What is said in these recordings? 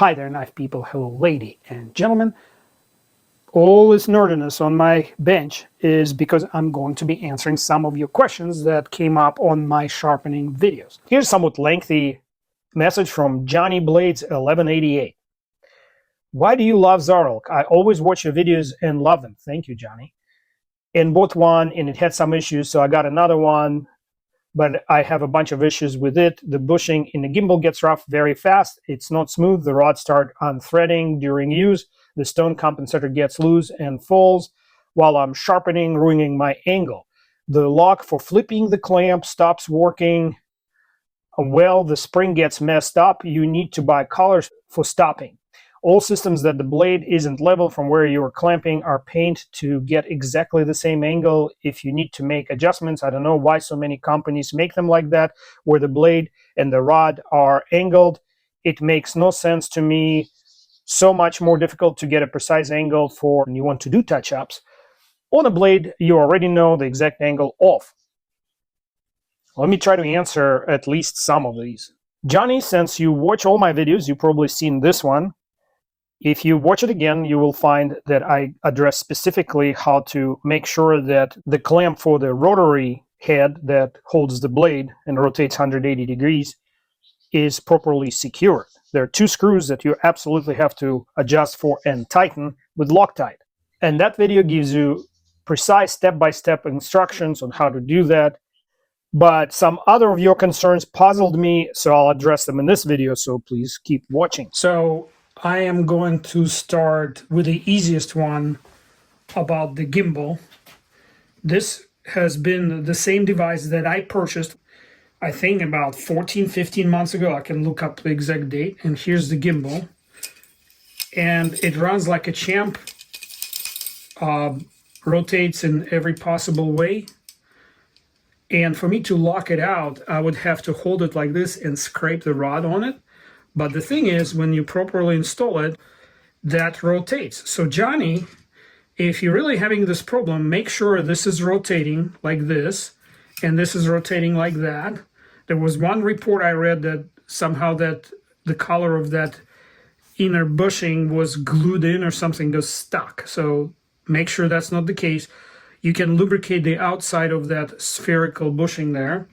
Hi there, knife people. Hello, lady and gentlemen. All this nerdiness on my bench is because I'm going to be answering some of your questions that came up on my sharpening videos. Here's a somewhat lengthy message from Johnny Blades 1188. Why do you love XARILK? I always watch your videos and love them. Thank you, Johnny. And bought one and it had some issues, so I got another one, but I have a bunch of issues with it. The bushing in the gimbal gets rough very fast. It's not smooth. The rods start unthreading during use. The stone compensator gets loose and falls while I'm sharpening, ruining my angle. The lock for flipping the clamp stops working. Well, the spring gets messed up. You need to buy collars for stopping. All systems that the blade isn't level from where you are clamping are painted to get exactly the same angle. If you need to make adjustments, I don't know why so many companies make them like that, where the blade and the rod are angled. It makes no sense to me. So much more difficult to get a precise angle for when you want to do touch-ups. On a blade, you already know the exact angle off. Let me try to answer at least some of these. Johnny, since you watch all my videos, you've probably seen this one. If you watch it again, you will find that I address specifically how to make sure that the clamp for the rotary head that holds the blade and rotates 180 degrees is properly secured. There are two screws that you absolutely have to adjust for and tighten with Loctite. And that video gives you precise step-by-step instructions on how to do that. But some other of your concerns puzzled me, so I'll address them in this video, so please keep watching. So I am going to start with the easiest one about the gimbal. This has been the same device that I purchased, I think about 14-15 months ago. I can look up the exact date. And here's the gimbal. And it runs like a champ, rotates in every possible way. And for me to lock it out, I would have to hold it like this and scrape the rod on it. But the thing is, when you properly install it, that rotates. So Johnny, if you're really having this problem, make sure this is rotating like this, and this is rotating like that. There was one report I read that somehow that the color of that inner bushing was glued in or something, was stuck. So make sure that's not the case. You can lubricate the outside of that spherical bushing there,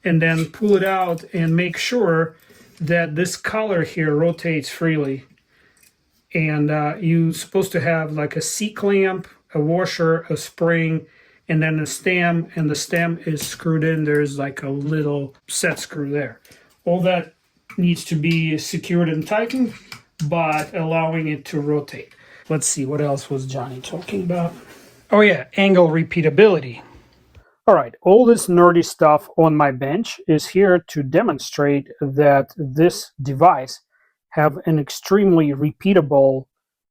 and then pull it out and make sure that this collar here rotates freely. And you're supposed to have like a C-clamp, a washer, a spring, and then a stem, and the stem is screwed in. There's like a little set screw there. All that needs to be secured and tightened, but allowing it to rotate. Let's see, what else was Johnny talking about? Oh yeah, angle repeatability. All right, all this nerdy stuff on my bench is here to demonstrate that this device have an extremely repeatable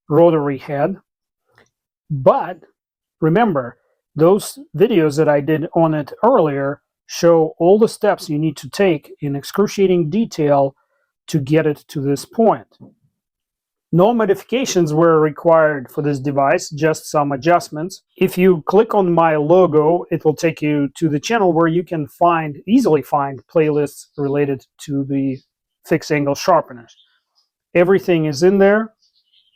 rotary head. But remember, those videos that I did on it earlier show all the steps you need to take in excruciating detail to get it to this point. No modifications were required for this device, just some adjustments. If you click on my logo, it will take you to the channel where you can easily find playlists related to the fixed angle sharpeners. Everything is in there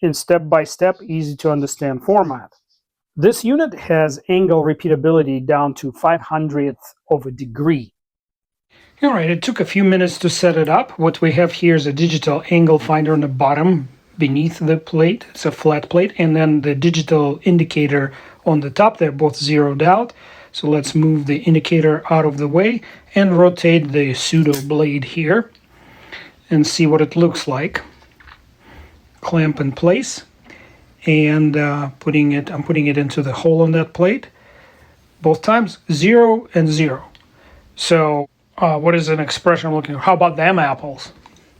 in step-by-step, easy to understand format. This unit has angle repeatability down to 500th of a degree. All right, it took a few minutes to set it up. What we have here is a digital angle finder on the bottom beneath the plate. It's a flat plate, and then the digital indicator on the top. They're both zeroed out. So let's move the indicator out of the way and rotate the pseudo blade here and see what it looks like. Clamp in place, and I'm putting it into the hole on that plate. Both times 0 and 0. So what is an expression I'm looking for? How about them apples?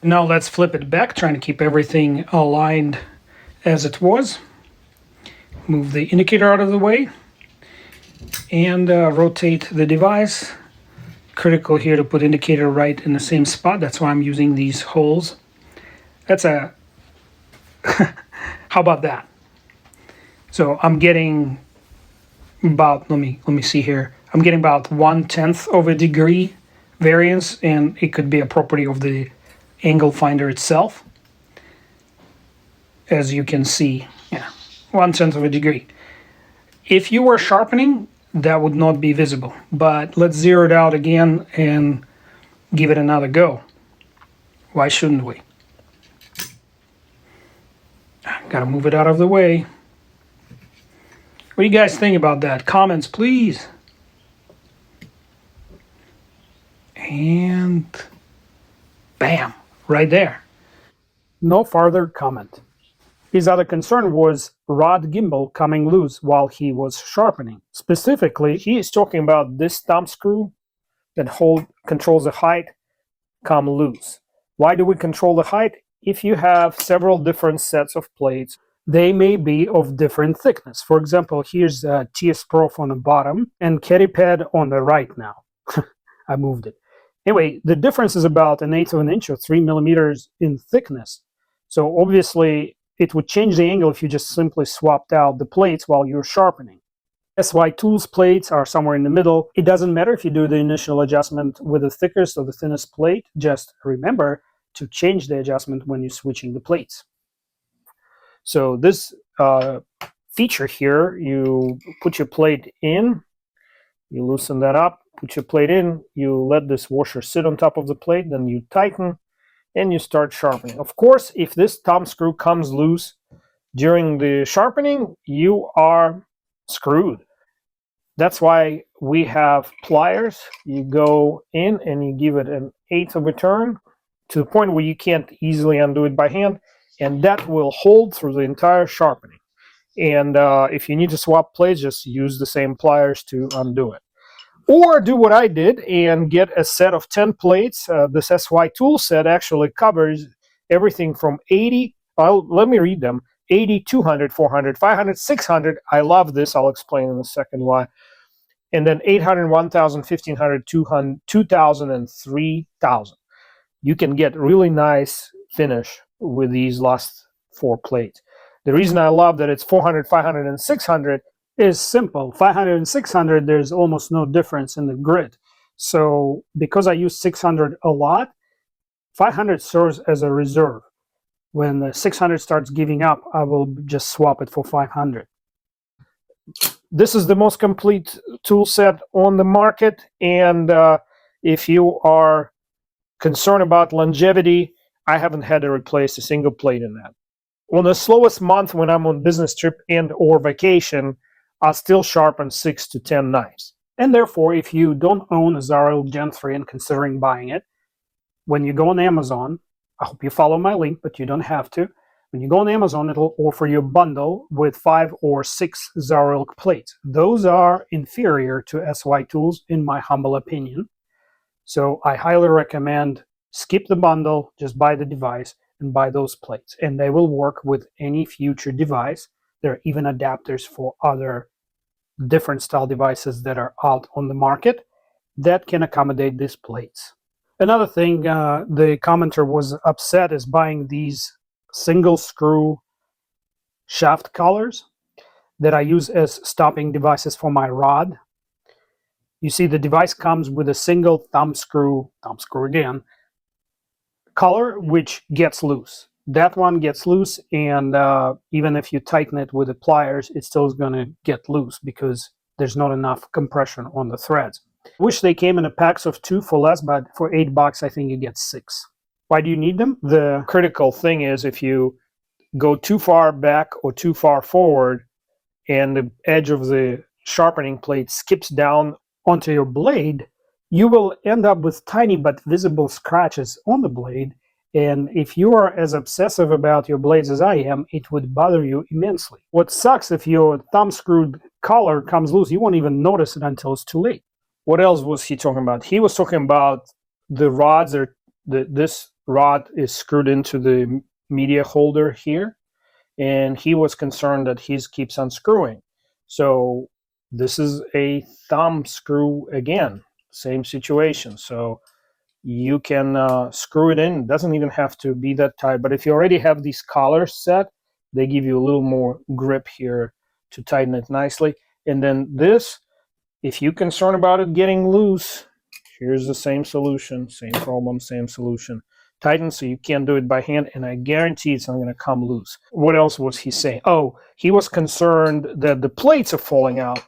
Now let's flip it back, trying to keep everything aligned as it was. Move the indicator out of the way and rotate the device. Critical here to put indicator right in the same spot. That's why I'm using these holes. That's a how about that? So I'm getting about, let me see here. I'm getting about 1/10 of a degree variance, and it could be a property of the angle finder itself. as you can see. Yeah, 1/10 of a degree. If you were sharpening, that would not be visible. But let's zero it out again and give it another go. Why shouldn't we? Gotta move it out of the way. What do you guys think about that? Comments, please. And bam, right there. No further comment. His other concern was rod gimbal coming loose while he was sharpening. Specifically, he is talking about this thumb screw that controls the height come loose. Why do we control the height? If you have several different sets of plates, they may be of different thickness. For example, here's TS PROF on the bottom and KetiPed on the right now. I moved it. Anyway, the difference is about 1/8 of an inch or 3 millimeters in thickness. So obviously, it would change the angle if you just simply swapped out the plates while you're sharpening. SY Tools plates are somewhere in the middle. It doesn't matter if you do the initial adjustment with the thickest or the thinnest plate. Just remember to change the adjustment when you're switching the plates. So this feature here, you put your plate in, you loosen that up, put your plate in, you let this washer sit on top of the plate, then you tighten, and you start sharpening. Of course, if this thumb screw comes loose during the sharpening, you are screwed. That's why we have pliers. You go in and you give it 1/8 of a turn to the point where you can't easily undo it by hand, and that will hold through the entire sharpening. And if you need to swap plates, just use the same pliers to undo it. Or do what I did and get a set of 10 plates. This SY tool set actually covers everything from 80, let me read them, 80, 200, 400, 500, 600. I love this. I'll explain in a second why. And then 800, 1000, 1500, 200, 2000, and 3000. You can get really nice finish with these last 4 plates. The reason I love that it's 400, 500, and 600 is simple. 500 and 600, there's almost no difference in the grit. So because I use 600 a lot, 500 serves as a reserve. When the 600 starts giving up, I will just swap it for 500. This is the most complete tool set on the market, and if you are concerned about longevity, I haven't had to replace a single plate in that. On the slowest month when I'm on business trip and or vacation, I'll still sharpen 6 to 10 knives. And therefore, if you don't own a XARILK Gen 3 and considering buying it, when you go on Amazon, I hope you follow my link, but you don't have to. When you go on Amazon, it'll offer you a bundle with 5 or 6 XARILK plates. Those are inferior to SY tools, in my humble opinion. So I highly recommend skip the bundle, just buy the device and buy those plates. And they will work with any future device. There are even adapters for other different style devices that are out on the market that can accommodate these plates. Another thing the commenter was upset is buying these single screw shaft collars that I use as stopping devices for my rod. You see the device comes with a single thumb screw again, collar which gets loose. That one gets loose, and even if you tighten it with the pliers, it's still going to get loose because there's not enough compression on the threads. I wish they came in a packs of 2 for less, but for $8 I think you get 6. Why do you need them? The critical thing is if you go too far back or too far forward and the edge of the sharpening plate skips down onto your blade, you will end up with tiny but visible scratches on the blade. And if you are as obsessive about your blades as I am, it would bother you immensely. What sucks, if your thumb screwed collar comes loose, you won't even notice it until it's too late. What else was he talking about? He was talking about the rods. This rod is screwed into the media holder here, and he was concerned that his keeps unscrewing. So this is a thumb screw again, same situation. So you can screw it in. It doesn't even have to be that tight, but if you already have these collars set, they give you a little more grip here to tighten it nicely. And then this, if you're concerned about it getting loose, here's the same solution, same problem, same solution. tightened, so you can't do it by hand, and I guarantee it's not going to come loose. What else was he saying? Oh, he was concerned that the plates are falling out.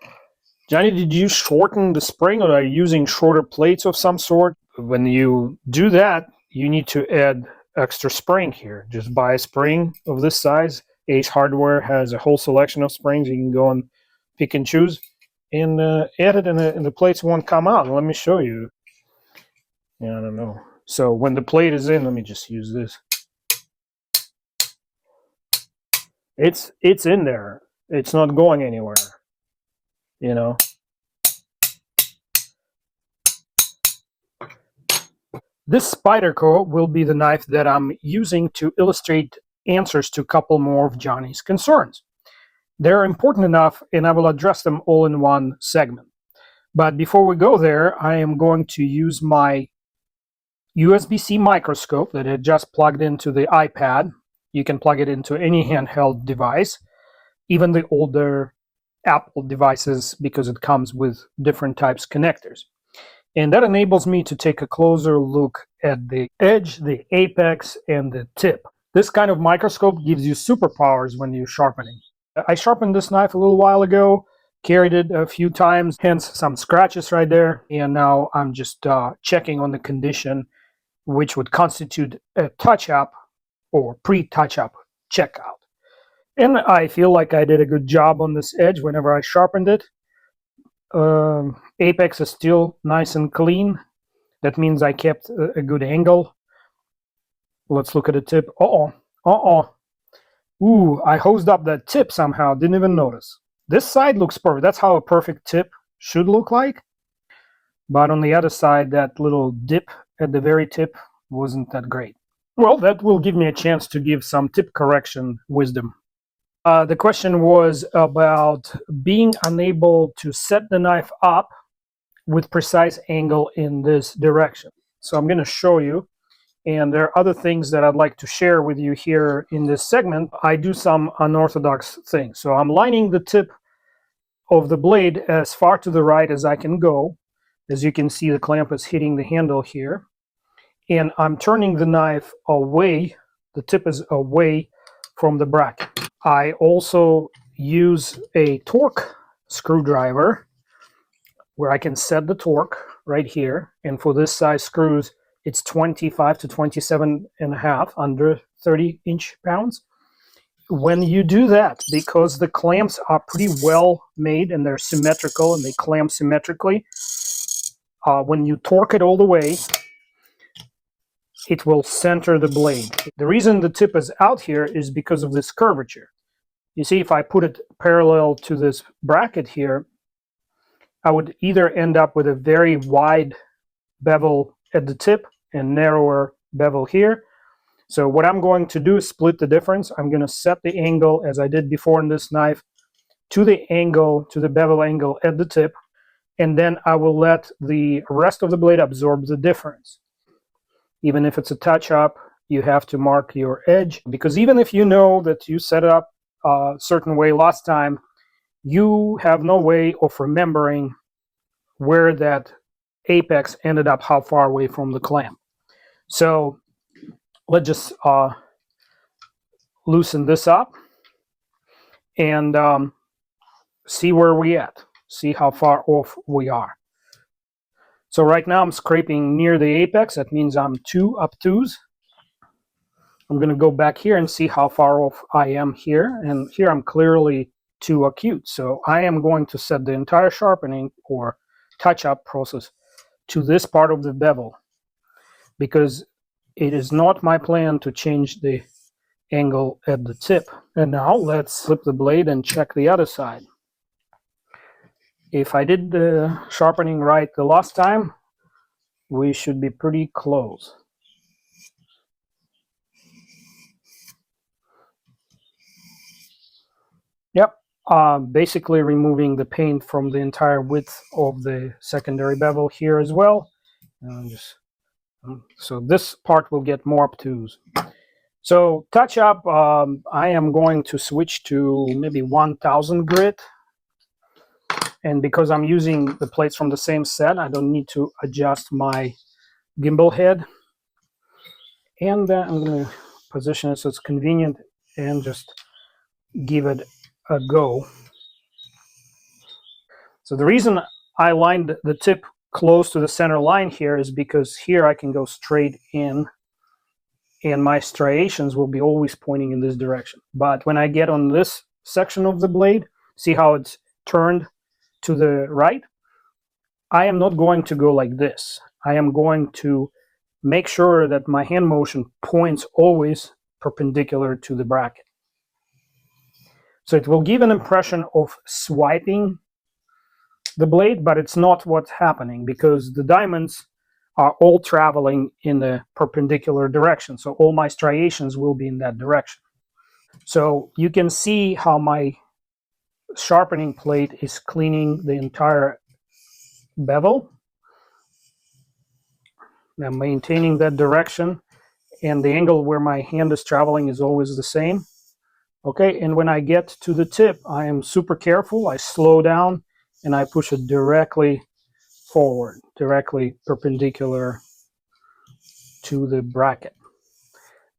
Johnny, did you shorten the spring, or are you using shorter plates of some sort? When you do that, you need to add extra spring here. Just buy a spring of this size. Ace Hardware has a whole selection of springs. You can go and pick and choose and add it, and the plates won't come out. Let me show you. Yeah, I don't know. So when the plate is in, let me just use this. It's in there. It's not going anywhere. You know. This Spyderco will be the knife that I'm using to illustrate answers to a couple more of Johnny's concerns. They're important enough, and I will address them all in one segment. But before we go there, I am going to use my USB-C microscope that I just plugged into the iPad. You can plug it into any handheld device, even the older Apple devices, because it comes with different types of connectors. And that enables me to take a closer look at the edge, the apex, and the tip. This kind of microscope gives you superpowers when you're sharpening. I sharpened this knife a little while ago, carried it a few times, hence some scratches right there. And now I'm just checking on the condition, which would constitute a touch-up or pre-touch-up checkout. And I feel like I did a good job on this edge whenever I sharpened it. Apex is still nice and clean. That means I kept a good angle. Let's look at the tip. Ooh, I hosed up that tip somehow. Didn't even notice. This side looks perfect. That's how a perfect tip should look like. But on the other side, that little dip at the very tip wasn't that great. Well, that will give me a chance to give some tip correction wisdom. The question was about being unable to set the knife up with precise angle in this direction. So I'm going to show you, and there are other things that I'd like to share with you here in this segment. I do some unorthodox things. So I'm lining the tip of the blade as far to the right as I can go. As you can see, the clamp is hitting the handle here. And I'm turning the knife away, the tip is away from the bracket. I also use a torque screwdriver where I can set the torque right here. And for this size screws, it's 25 to 27 and a half, under 30 inch-pounds. When you do that, because the clamps are pretty well made and they're symmetrical and they clamp symmetrically, when you torque it all the way, it will center the blade. The reason the tip is out here is because of this curvature. You see, if I put it parallel to this bracket here, I would either end up with a very wide bevel at the tip and narrower bevel here. So what I'm going to do is split the difference. I'm going to set the angle, as I did before in this knife, to the angle, to the bevel angle at the tip, and then I will let the rest of the blade absorb the difference. Even if it's a touch-up, you have to mark your edge, because even if you know that you set it up a certain way last time, you have no way of remembering where that apex ended up, how far away from the clamp. So let's just loosen this up and see where we at, see how far off we are. So right now I'm scraping near the apex. That means I'm 2 obtuse. I'm going to go back here and see how far off I am here. And here I'm clearly too acute. So I am going to set the entire sharpening or touch-up process to this part of the bevel, because it is not my plan to change the angle at the tip. And now let's flip the blade and check the other side. If I did the sharpening right the last time, we should be pretty close. Yep, basically removing the paint from the entire width of the secondary bevel here as well. So this part will get more obtuse. So touch up, I am going to switch to maybe 1000 grit. And because I'm using the plates from the same set, I don't need to adjust my gimbal head. And then I'm going to position it so it's convenient and just give it a go. So the reason I lined the tip close to the center line here is because here I can go straight in and my striations will be always pointing in this direction. But when I get on this section of the blade, see how it's turned to the right? I am not going to go like this. I am going to make sure that my hand motion points always perpendicular to the bracket. So it will give an impression of swiping the blade, but it's not what's happening because the diamonds are all traveling in the perpendicular direction. So all my striations will be in that direction. So you can see how my sharpening plate is cleaning the entire bevel. I'm maintaining that direction, and the angle where my hand is traveling is always the same. Okay, and when I get to the tip, I am super careful. I slow down and I push it directly forward, directly perpendicular to the bracket.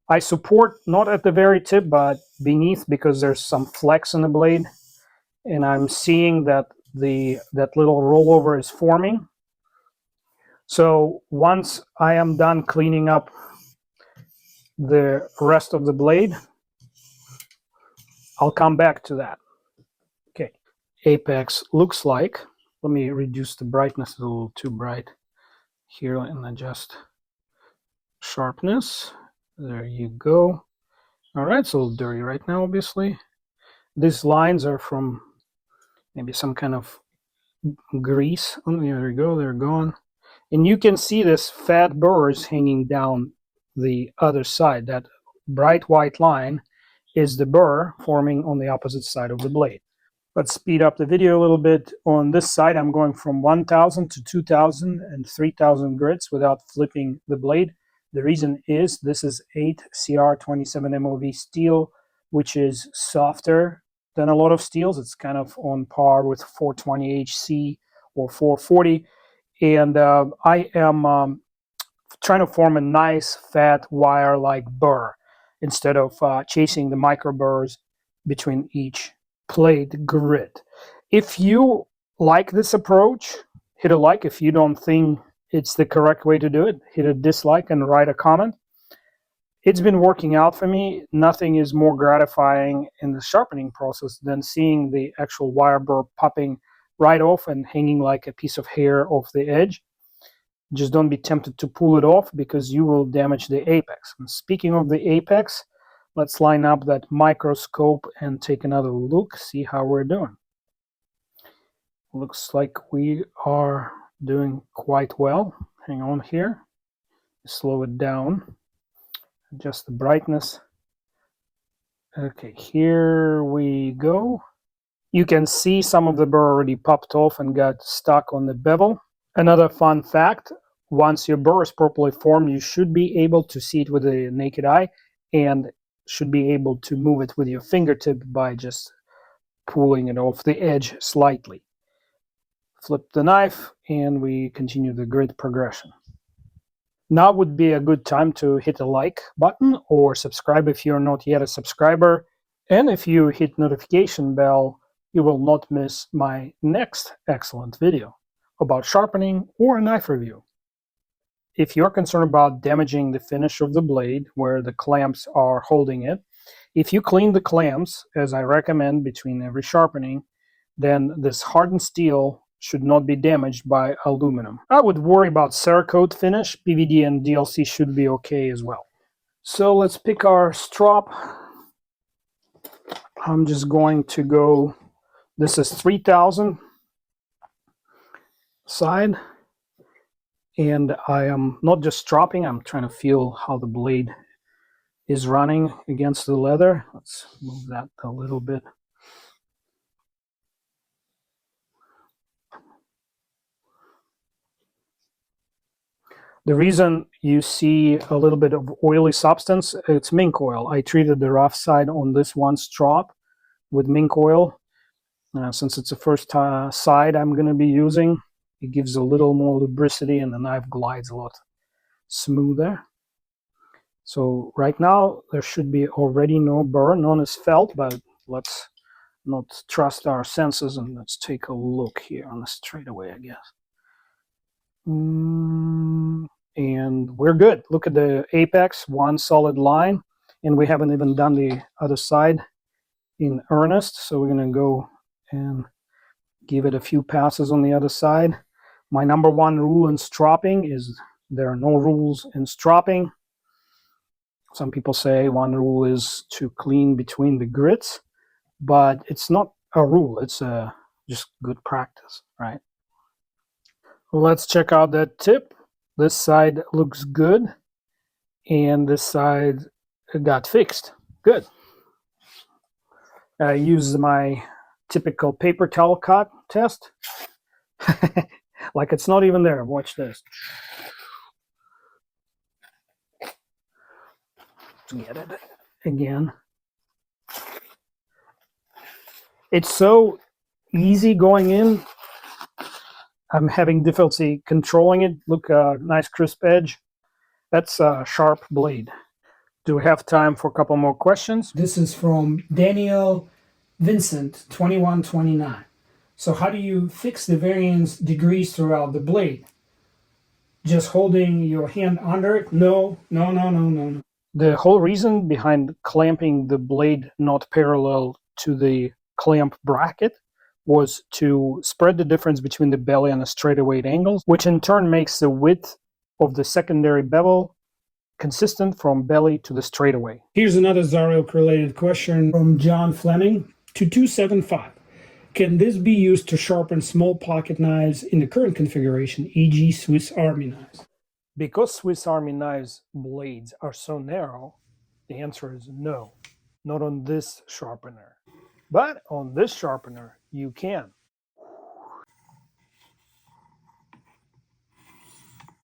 I support not at the very tip, but beneath because there's some flex in the blade, and I'm seeing that that little rollover is forming. So once I am done cleaning up the rest of the blade, I'll come back to that. Okay, apex looks like, let me reduce the brightness, a little too bright here and adjust sharpness. There you go. All right, it's a little dirty right now, obviously. These lines are from maybe some kind of grease. Oh, there we go, they're gone. And you can see this fat burrs hanging down the other side. That bright white line is the burr forming on the opposite side of the blade. Let's speed up the video a little bit. On this side, I'm going from 1000 to 2000 and 3000 grits without flipping the blade. The reason is this is 8 CR27 MOV steel, which is softer than a lot of steels. It's kind of on par with 420 HC or 440. And I am trying to form a nice fat wire-like burr instead of chasing the micro burrs between each plate grit. If you like this approach, hit a like. If you don't think it's the correct way to do it, hit a dislike and write a comment. It's been working out for me. Nothing is more gratifying in the sharpening process than seeing the actual wire burr popping right off and hanging like a piece of hair off the edge. Just don't be tempted to pull it off because you will damage the apex. And speaking of the apex, let's line up that microscope and take another look, see how we're doing. Looks like we are doing quite well. Hang on here. Slow it down. Adjust the brightness. Okay, here we go. You can see some of the burr already popped off and got stuck on the bevel. Another fun fact, once your burr is properly formed, you should be able to see it with the naked eye and should be able to move it with your fingertip by just pulling it off the edge slightly. Flip the knife and we continue the grit progression. Now would be a good time to hit the like button or subscribe if you're not yet a subscriber. And if you hit notification bell, you will not miss my next excellent video about sharpening or a knife review. If you're concerned about damaging the finish of the blade where the clamps are holding it, if you clean the clamps, as I recommend between every sharpening, then this hardened steel should not be damaged by aluminum. I would worry about Cerakote finish. PVD and DLC should be okay as well. So let's pick our strop. I'm just going to go, this is 3000 side, and I am not just stropping, I'm trying to feel how the blade is running against the leather. Let's move that a little bit. The reason you see a little bit of oily substance, it's mink oil. I treated the rough side on this one strop with mink oil. Since it's the first side I'm going to be using, it gives a little more lubricity and the knife glides a lot smoother. So right now there should be already no burn on this felt, but let's not trust our senses and let's take a look here on the straightaway, I guess. And we're good. Look at the apex, one solid line, and we haven't even done the other side in earnest. So we're going to go and give it a few passes on the other side. My number one rule in stropping is there are no rules in stropping. Some people say one rule is to clean between the grits, but it's not a rule. It's just good practice, right? Let's check out that tip. This side looks good, and this side got fixed. Good. I use my typical paper towel cut test. Like it's not even there. Watch this. Let's get it again. It's so easy going in. I'm having difficulty controlling it. Look, nice crisp edge. That's a sharp blade. Do we have time for a couple more questions? This is from Daniel Vincent, 2129. So how do you fix the variance degrees throughout the blade? Just holding your hand under it? No. The whole reason behind clamping the blade not parallel to the clamp bracket was to spread the difference between the belly and the straightaway angles, which in turn makes the width of the secondary bevel consistent from belly to the straightaway. Here's another XARILK related question from John Fleming, 2275. Can this be used to sharpen small pocket knives in the current configuration, e.g. Swiss Army knives? Because Swiss Army knives blades are so narrow, the answer is no, not on this sharpener. But on this sharpener, you can.